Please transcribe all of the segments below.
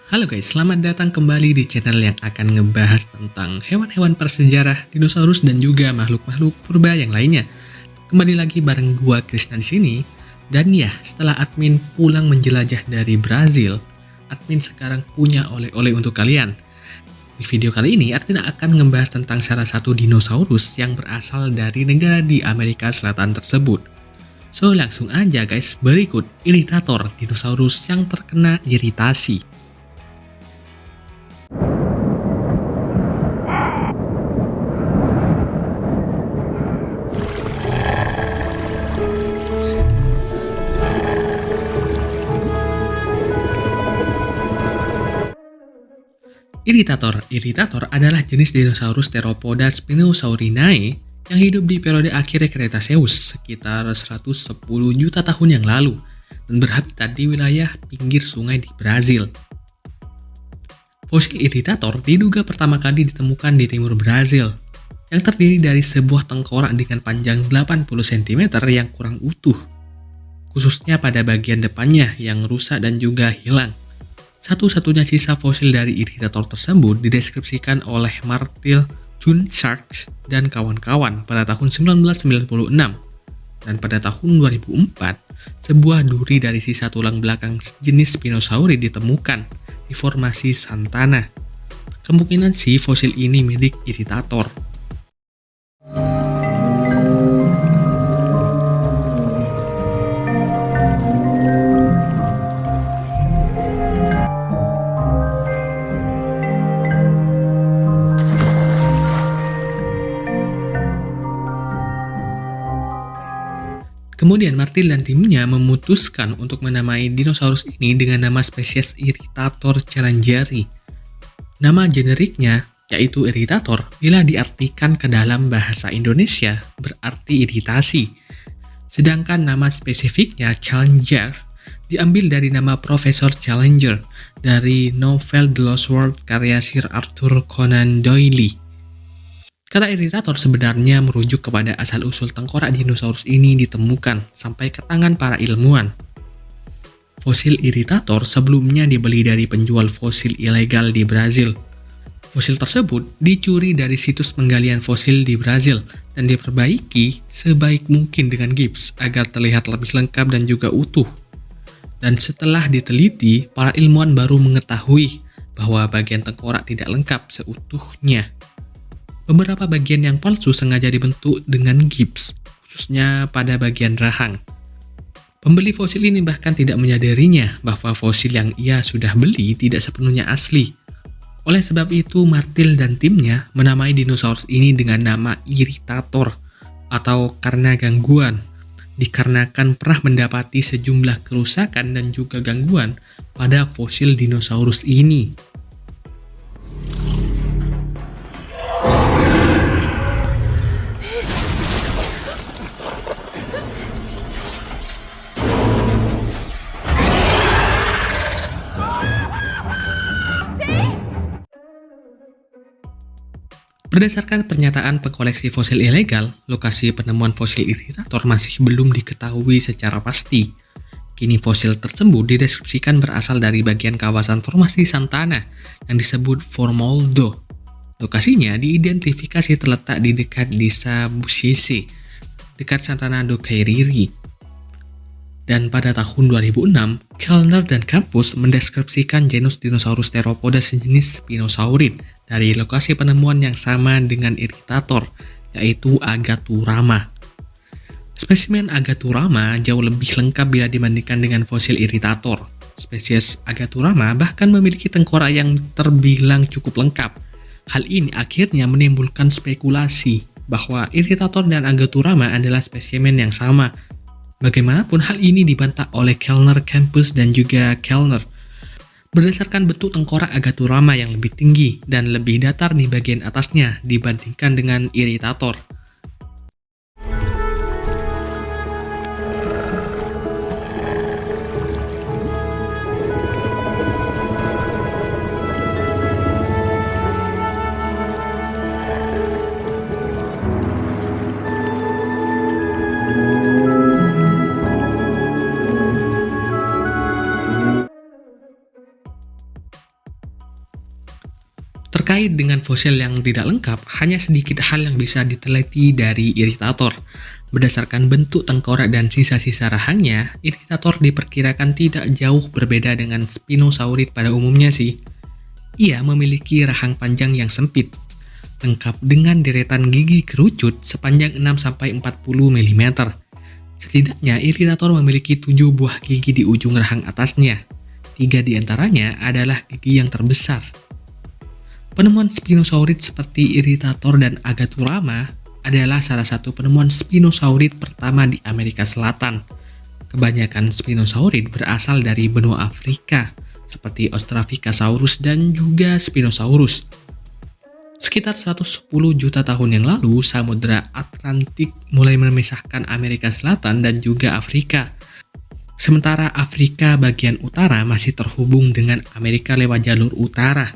Halo guys, selamat datang kembali di channel yang akan ngebahas tentang hewan-hewan prasejarah, dinosaurus dan juga makhluk-makhluk purba yang lainnya. Kembali lagi bareng gua Krisna di sini. Dan ya, setelah admin pulang menjelajah dari Brazil, admin sekarang punya oleh-oleh untuk kalian. Di video kali ini, admin akan ngebahas tentang salah satu dinosaurus yang berasal dari negara di Amerika Selatan tersebut. So, langsung aja guys, berikut Irritator, dinosaurus yang terkena iritasi. Irritator adalah jenis dinosaurus Theropoda Spinosaurinae yang hidup di periode akhir Cretaceous sekitar 110 juta tahun yang lalu dan berhabitat di wilayah pinggir sungai di Brazil. Fosil Irritator diduga pertama kali ditemukan di timur Brazil yang terdiri dari sebuah tengkorak dengan panjang 80 cm yang kurang utuh, khususnya pada bagian depannya yang rusak dan juga hilang. Satu-satunya sisa fosil dari Irritator tersebut dideskripsikan oleh Martil Junschark dan kawan-kawan pada tahun 1996. Dan pada tahun 2004, sebuah duri dari sisa tulang belakang jenis Spinosaurid ditemukan di formasi Santana. Kemungkinan sih fosil ini milik Irritator. Kemudian Martil dan timnya memutuskan untuk menamai dinosaurus ini dengan nama spesies Irritator challengeri. Nama generiknya, yaitu Irritator, bila diartikan ke dalam bahasa Indonesia berarti iritasi. Sedangkan nama spesifiknya Challenger diambil dari nama Profesor Challenger dari novel The Lost World karya Sir Arthur Conan Doyle. Kata Irritator sebenarnya merujuk kepada asal-usul tengkorak dinosaurus ini ditemukan sampai ke tangan para ilmuwan. Fosil Irritator sebelumnya dibeli dari penjual fosil ilegal di Brazil. Fosil tersebut dicuri dari situs penggalian fosil di Brazil dan diperbaiki sebaik mungkin dengan gips agar terlihat lebih lengkap dan juga utuh. Dan setelah diteliti, para ilmuwan baru mengetahui bahwa bagian tengkorak tidak lengkap seutuhnya. Beberapa bagian yang palsu sengaja dibentuk dengan gips, khususnya pada bagian rahang. Pembeli fosil ini bahkan tidak menyadarinya bahwa fosil yang ia sudah beli tidak sepenuhnya asli. Oleh sebab itu, Martil dan timnya menamai dinosaurus ini dengan nama Irritator atau karena gangguan, dikarenakan pernah mendapati sejumlah kerusakan dan juga gangguan pada fosil dinosaurus ini. Berdasarkan pernyataan pekoleksi fosil ilegal, lokasi penemuan fosil Irritator masih belum diketahui secara pasti. Kini fosil tersebut dideskripsikan berasal dari bagian kawasan formasi Santana yang disebut Formoldo. Lokasinya diidentifikasi terletak di dekat desa Busiese, dekat Santana do Cariri. Dan pada tahun 2006, Kellner dan kampus mendeskripsikan genus dinosaurus Theropoda sejenis Spinosaurid dari lokasi penemuan yang sama dengan Irritator, yaitu Agaturama. Spesimen Agaturama jauh lebih lengkap bila dibandingkan dengan fosil Irritator. Spesies Agaturama bahkan memiliki tengkorak yang terbilang cukup lengkap. Hal ini akhirnya menimbulkan spekulasi bahwa Irritator dan Agaturama adalah spesimen yang sama. Bagaimanapun hal ini dibantah oleh Kellner Campus dan juga Kellner. Berdasarkan bentuk tengkorak Agaturama yang lebih tinggi dan lebih datar di bagian atasnya dibandingkan dengan Irritator. Terkait dengan fosil yang tidak lengkap, hanya sedikit hal yang bisa diteliti dari iritator. Berdasarkan bentuk tengkorak dan sisa-sisa rahangnya, iritator diperkirakan tidak jauh berbeda dengan Spinosaurid pada umumnya sih. Ia memiliki rahang panjang yang sempit, lengkap dengan deretan gigi kerucut sepanjang 6-40 mm. Setidaknya, iritator memiliki 7 buah gigi di ujung rahang atasnya. 3 di antaranya adalah gigi yang terbesar. Penemuan Spinosaurid seperti iritator dan Agaturama adalah salah satu penemuan Spinosaurid pertama di Amerika Selatan. Kebanyakan Spinosaurid berasal dari benua Afrika, seperti Australopithecus dan juga Spinosaurus. Sekitar 110 juta tahun yang lalu, Samudra Atlantik mulai memisahkan Amerika Selatan dan juga Afrika. Sementara Afrika bagian utara masih terhubung dengan Amerika lewat jalur utara.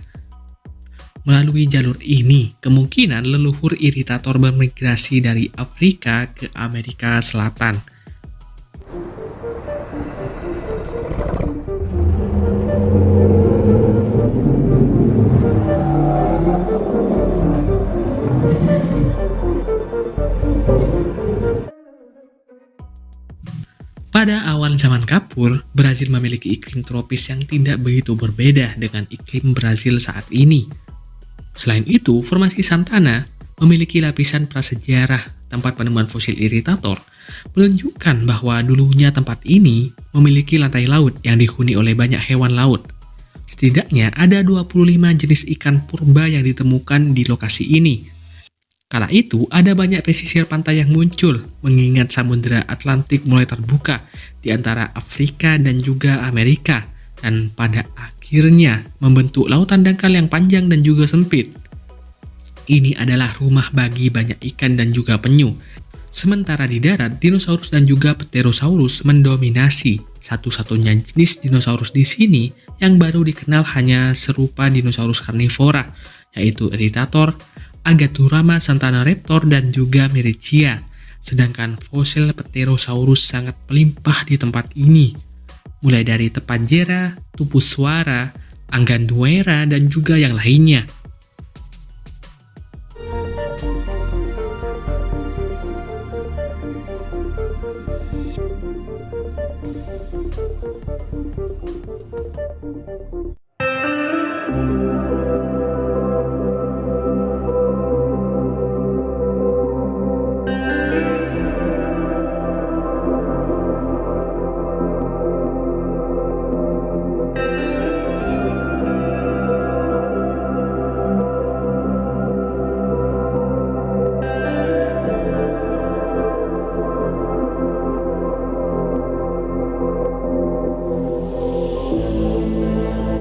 Melalui jalur ini, kemungkinan leluhur iritator bermigrasi dari Afrika ke Amerika Selatan. Pada awal zaman kapur, Brazil memiliki iklim tropis yang tidak begitu berbeda dengan iklim Brazil saat ini. Selain itu, formasi Santana memiliki lapisan prasejarah tempat penemuan fosil iritator, menunjukkan bahwa dulunya tempat ini memiliki lantai laut yang dihuni oleh banyak hewan laut. Setidaknya ada 25 jenis ikan purba yang ditemukan di lokasi ini. Kala itu, ada banyak pesisir pantai yang muncul, mengingat Samudra Atlantik mulai terbuka di antara Afrika dan juga Amerika, dan pada akhirnya membentuk lautan dangkal yang panjang dan juga sempit. Ini adalah rumah bagi banyak ikan dan juga penyu. Sementara di darat, dinosaurus dan juga pterosaurus mendominasi. Satu-satunya jenis dinosaurus di sini yang baru dikenal hanya serupa dinosaurus karnivora, yaitu iritator, Agaturama santanaraptor, dan juga Mericia. Sedangkan fosil pterosaurus sangat melimpah di tempat ini, mulai dari Tepanjera, Tupuswara, Angganduera, dan juga yang lainnya.